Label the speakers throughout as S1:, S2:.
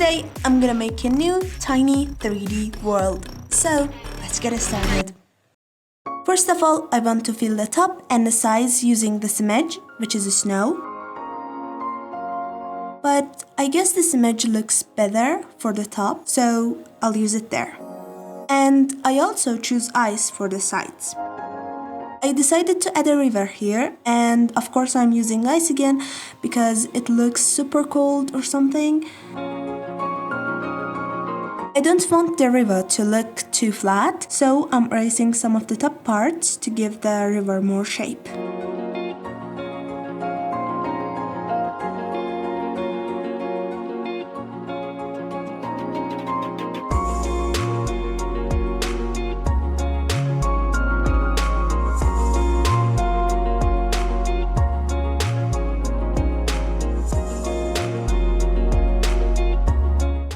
S1: Today, I'm gonna make a new tiny 3D world. So, let's get started. First of all, I want to fill the top and the sides using this image, which is snow. But I guess this image looks better for the top, so I'll use it there. And I also choose ice for the sides. I decided to add a river here, and of course I'm using ice again because it looks super cold or something. I don't want the river to look too flat, so I'm erasing some of the top parts to give the river more shape.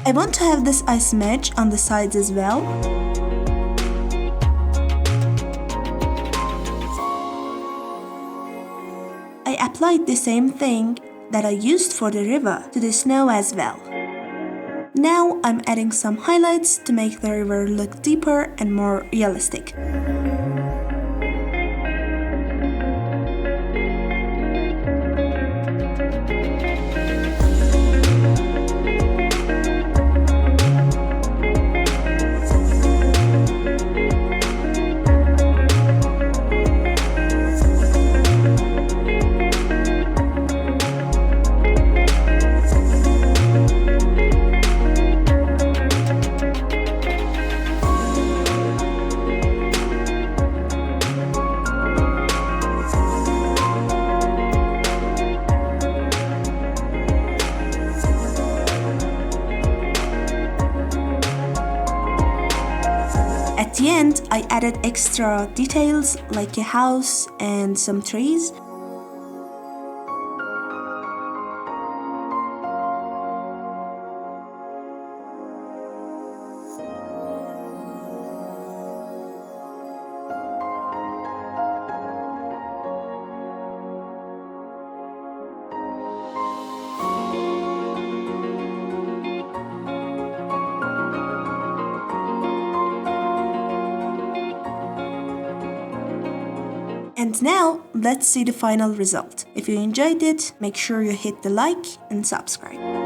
S1: I want to have this ice image on the sides as well. I applied the same thing that I used for the river to the snow as well. Now I'm adding some highlights to make the river look deeper and more realistic. At the end, I added extra details like a house and some trees. And now, let's see the final result. If you enjoyed it, make sure you hit the like and subscribe.